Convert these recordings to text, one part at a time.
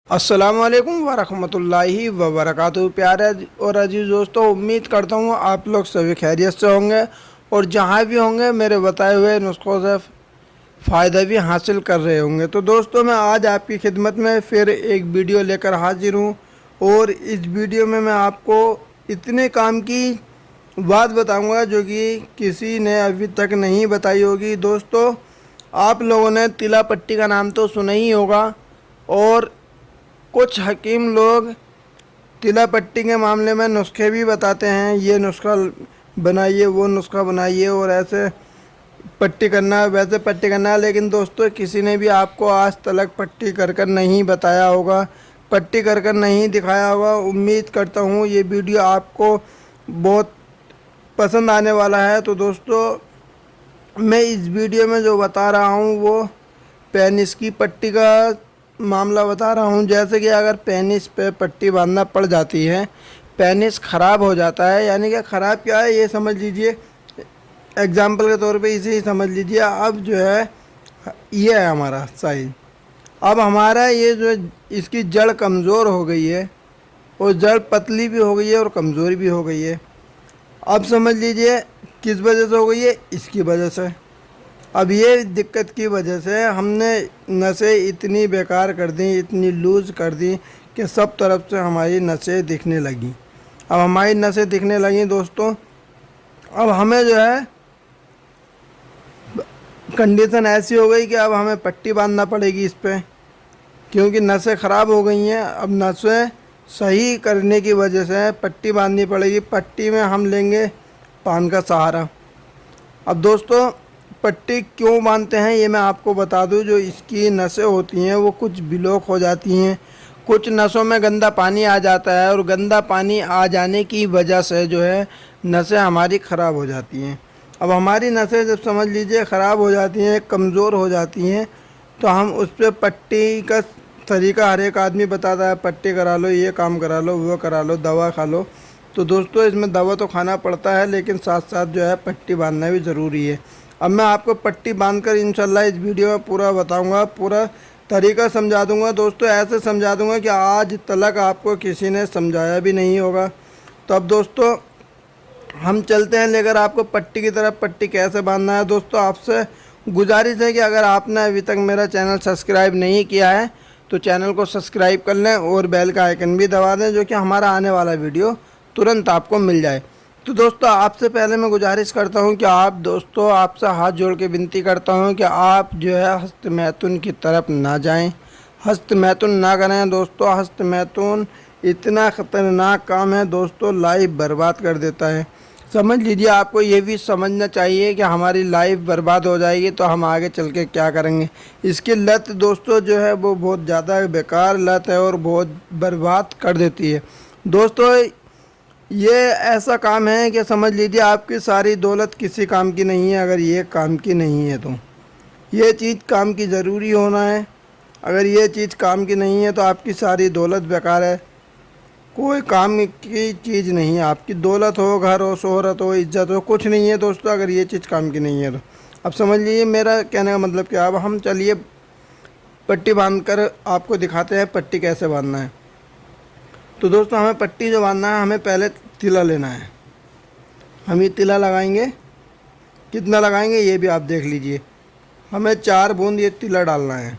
अस्सलाम वालेकुम वरहमतुल्लाहि वबरकातुहू। प्यारे और अजीज़ दोस्तों, उम्मीद करता हूँ आप लोग सभी खैरियत से होंगे और जहाँ भी होंगे मेरे बताए हुए नुस्खों से फ़ायदा भी हासिल कर रहे होंगे। तो दोस्तों, मैं आज आपकी खिदमत में फिर एक वीडियो लेकर हाजिर हूँ और इस वीडियो में मैं आपको इतने काम की बात बताऊँगा जो कि किसी ने अभी तक नहीं बताई होगी। दोस्तों, आप लोगों ने तिला पट्टी का नाम तो सुना ही होगा और कुछ हकीम लोग तिला पट्टी के मामले में नुस्खे भी बताते हैं, ये नुस्खा बनाइए, वो नुस्खा बनाइए और ऐसे पट्टी करना है, वैसे पट्टी करना है। लेकिन दोस्तों, किसी ने भी आपको आज तक पट्टी कर कर नहीं बताया होगा, पट्टी कर कर नहीं दिखाया होगा। उम्मीद करता हूँ ये वीडियो आपको बहुत पसंद आने वाला है। तो दोस्तों, मैं इस वीडियो में जो बता रहा हूँ वो पेनिस की पट्टी का मामला बता रहा हूँ। जैसे कि अगर पेनिस पे पट्टी बांधना पड़ जाती है, पेनिस ख़राब हो जाता है, यानी कि ख़राब क्या है ये समझ लीजिए, एग्जाम्पल के तौर पे इसे ही समझ लीजिए। अब जो है ये है हमारा साइज, अब हमारा ये जो इसकी जड़ कमज़ोर हो गई है और जड़ पतली भी हो गई है और कमज़ोर भी हो गई है। अब समझ लीजिए किस वजह से हो गई है, इसकी वजह से। अब ये दिक्कत की वजह से हमने नसें इतनी बेकार कर दी, इतनी लूज़ कर दी कि सब तरफ से हमारी नसें दिखने लगी। अब हमारी नसें दिखने लगी दोस्तों, अब हमें जो है कंडीशन ऐसी हो गई कि अब हमें पट्टी बांधना पड़ेगी इस पर, क्योंकि नसें ख़राब हो गई हैं। अब नसें सही करने की वजह से पट्टी बांधनी पड़ेगी। पट्टी में हम लेंगे पान का सहारा। अब दोस्तों, पट्टी क्यों बांधते हैं ये मैं आपको बता दूं। जो इसकी नसें होती हैं वो कुछ ब्लॉक हो जाती हैं, कुछ नसों में गंदा पानी आ जाता है और गंदा पानी आ जाने की वजह से जो है नसें हमारी ख़राब हो जाती हैं। अब हमारी नसें जब समझ लीजिए ख़राब हो जाती हैं, कमज़ोर हो जाती हैं, तो हम उस पर पट्टी का तरीका हर एक आदमी बताता है, पट्टी करा लो, ये काम करा लो, वो करा लो, दवा खा लो। तो दोस्तों, इसमें दवा तो खाना पड़ता है, लेकिन साथ साथ जो है पट्टी बांधना भी ज़रूरी है। अब मैं आपको पट्टी बांधकर इंशाल्लाह इस वीडियो में पूरा बताऊंगा, पूरा तरीका समझा दूंगा। दोस्तों, ऐसे समझा दूंगा कि आज तक आपको किसी ने समझाया भी नहीं होगा। तो अब दोस्तों, हम चलते हैं लेकर आपको पट्टी की तरफ। पट्टी कैसे बांधना है दोस्तों, आपसे गुजारिश है कि अगर आपने अभी तक मेरा चैनल सब्सक्राइब नहीं किया है तो चैनल को सब्सक्राइब कर लें और बेल का आइकन भी दबा दें, जो कि हमारा आने वाला वीडियो तुरंत आपको मिल जाए। तो दोस्तों, आपसे पहले मैं गुजारिश करता हूं कि आपसे हाथ जोड़ के विनती करता हूं कि आप जो है हस्त मैथुन की तरफ ना जाएं, हस्त मैथुन ना करें। दोस्तों, हस्त मैथुन इतना ख़तरनाक काम है दोस्तों, लाइफ बर्बाद कर देता है। समझ लीजिए, आपको ये भी समझना चाहिए कि हमारी लाइफ बर्बाद हो जाएगी तो हम आगे चल के क्या करेंगे। इसकी लत दोस्तों जो है वो बहुत ज़्यादा बेकार लत है और बहुत बर्बाद कर देती है। दोस्तों, ये ऐसा काम है कि समझ लीजिए आपकी सारी दौलत किसी काम की नहीं है अगर ये काम की नहीं है। तो ये चीज़ काम की ज़रूरी होना है। अगर ये चीज़ काम की नहीं है तो आपकी सारी दौलत बेकार है, कोई काम की चीज़ नहीं है। आपकी दौलत हो, घर हो, शोहरत हो, इज्जत हो, कुछ नहीं है दोस्तों अगर ये चीज़ काम की नहीं है तो। अब समझ लीजिए मेरा कहने का मतलब क्या। अब हम चलिए पट्टी बांध कर आपको दिखाते हैं पट्टी कैसे बांधना है। तो दोस्तों, हमें पट्टी जो बांधना है, हमें पहले तिला लेना है। हम ये तिला लगाएंगे, कितना लगाएंगे ये भी आप देख लीजिए। हमें 4 बूंद ये तिला डालना है।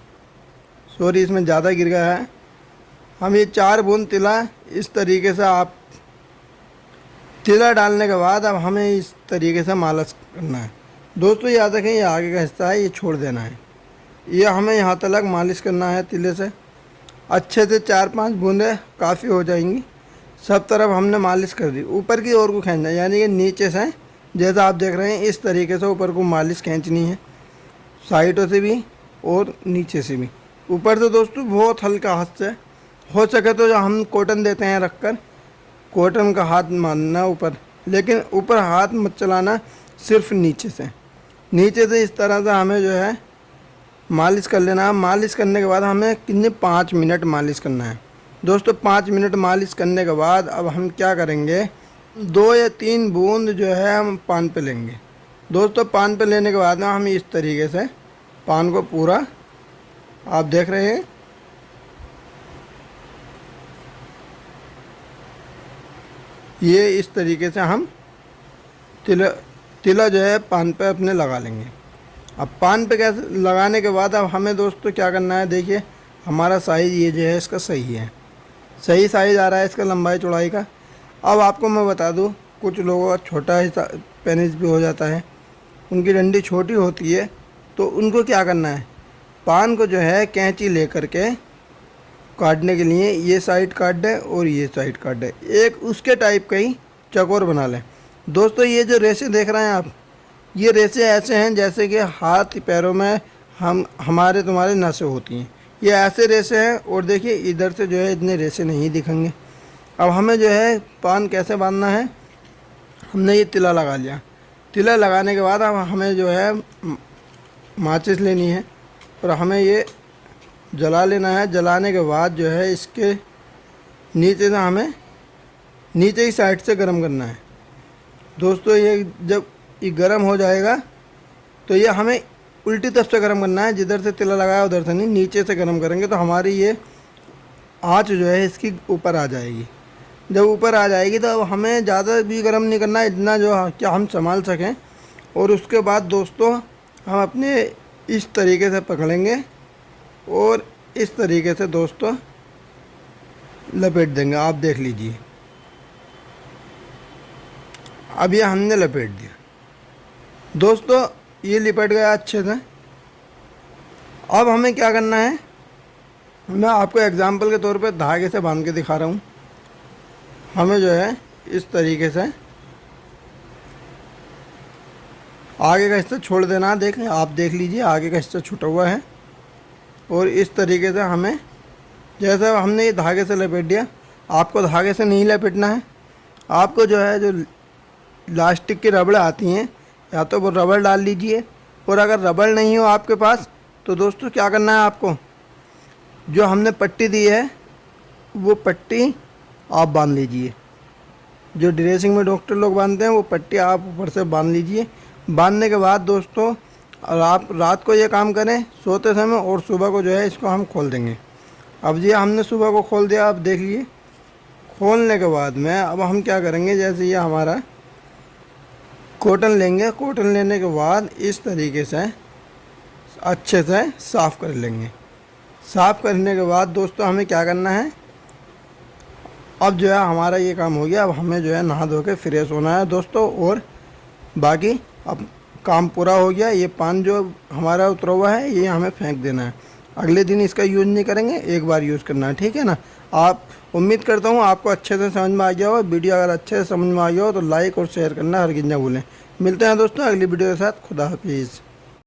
सॉरी, इसमें ज़्यादा गिर गया है। हम ये 4 बूंद तिला इस तरीके से, आप तिला डालने के बाद अब हमें इस तरीके से मालिश करना है। दोस्तों, याद रखें ये आगे का हिस्सा है, ये छोड़ देना है। ये हमें यहाँ तक मालिश करना है तिले से। अच्छे से 4-5 बूंदें काफ़ी हो जाएंगी। सब तरफ हमने मालिश कर दी। ऊपर की ओर को खींचना है, यानी कि नीचे से जैसा आप देख रहे हैं इस तरीके से ऊपर को मालिश खींचनी है, साइडों से भी और नीचे से भी। ऊपर से दोस्तों बहुत हल्का हाथ से, हो सके तो जो हम कॉटन देते हैं रख कर, कॉटन का हाथ मारना ऊपर, लेकिन ऊपर हाथ मत चलाना, सिर्फ नीचे से। नीचे से इस तरह से हमें जो है मालिश कर लेना है। मालिश करने के बाद हमें कितने 5 मिनट मालिश करना है दोस्तों। 5 मिनट मालिश करने के बाद अब हम क्या करेंगे, 2 या 3 बूंद जो है हम पान पे लेंगे। दोस्तों, पान पे लेने के बाद ना हम इस तरीके से पान को पूरा, आप देख रहे हैं ये इस तरीके से हम तिला तिला जो है पान पे अपने लगा लेंगे। अब पान पे कैसे लगाने के बाद अब हमें दोस्तों क्या करना है, देखिए हमारा साइज़ ये जो है इसका सही है, सही साइज़ आ रहा है इसका लंबाई चौड़ाई का। अब आपको मैं बता दूं, कुछ लोगों का छोटा ही पेनिस भी हो जाता है, उनकी डंडी छोटी होती है, तो उनको क्या करना है, पान को जो है कैंची ले करके काटने के लिए ये साइड काट दें और ये साइड काट दें, एक उसके टाइप का ही चौकोर बना लें। दोस्तों ये जो रेसे देख रहे हैं आप, ये रेसे ऐसे हैं जैसे कि हाथ पैरों में हमारे तुम्हारे नसें होती हैं, ये ऐसे रेसे हैं। और देखिए इधर से जो है इतने रेसे नहीं दिखेंगे। अब हमें जो है पान कैसे बांधना है, हमने ये तिला लगा लिया, तिला लगाने के बाद अब हमें जो है माचिस लेनी है और हमें ये जला लेना है। जलाने के बाद जो है इसके नीचे से हमें नीचे की साइड से गर्म करना है। दोस्तों ये जब ये गर्म हो जाएगा तो ये हमें उल्टी तरफ से गर्म करना है, जिधर से तिला लगाया उधर से नहीं, नीचे से गर्म करेंगे तो हमारी ये आँच जो है इसकी ऊपर आ जाएगी। जब ऊपर आ जाएगी तो अब हमें ज़्यादा भी गर्म नहीं करना है, इतना जो क्या हम संभाल सकें। और उसके बाद दोस्तों हम अपने इस तरीके से पकड़ेंगे और इस तरीके से दोस्तों लपेट देंगे। आप देख लीजिए अब ये हमने लपेट दिया दोस्तों, ये लिपट गया अच्छे से। अब हमें क्या करना है, मैं आपको एग्जांपल के तौर पे धागे से बांध के दिखा रहा हूँ। हमें जो है इस तरीके से आगे का हिस्सा छोड़ देना है, देखें आप देख लीजिए आगे का हिस्सा छूटा हुआ है। और इस तरीके से हमें जैसे हमने ये धागे से लपेट दिया, आपको धागे से नहीं लपेटना है, आपको जो है जो प्लास्टिक की रबड़ आती हैं या तो वो रबड़ डाल लीजिए। और अगर रबड़ नहीं हो आपके पास तो दोस्तों क्या करना है, आपको जो हमने पट्टी दी है वो पट्टी आप बांध लीजिए। जो ड्रेसिंग में डॉक्टर लोग बांधते हैं वो पट्टी आप ऊपर से बांध लीजिए। बांधने के बाद दोस्तों और आप रात को ये काम करें सोते समय, और सुबह को जो है इसको हम खोल देंगे। अब ये हमने सुबह को खोल दिया, आप देख लीजिए। खोलने के बाद में अब हम क्या करेंगे, जैसे ये हमारा कॉटन लेंगे, कॉटन लेने के बाद इस तरीके से अच्छे से साफ़ कर लेंगे। साफ़ करने के बाद दोस्तों हमें क्या करना है, अब जो है हमारा ये काम हो गया। अब हमें जो है नहा धो के फ्रेश होना है दोस्तों, और बाकी अब काम पूरा हो गया। ये पान जो हमारा उतरा हुआ है ये हमें फेंक देना है, अगले दिन इसका यूज़ नहीं करेंगे, एक बार यूज़ करना है, ठीक है ना। आप उम्मीद करता हूँ आपको अच्छे से समझ में आ गया हो। वीडियो अगर अच्छे से समझ में आ गया हो तो लाइक और शेयर करना हरगिज़ ना भूलें। मिलते हैं दोस्तों अगली वीडियो के साथ। खुदा हाफिज़।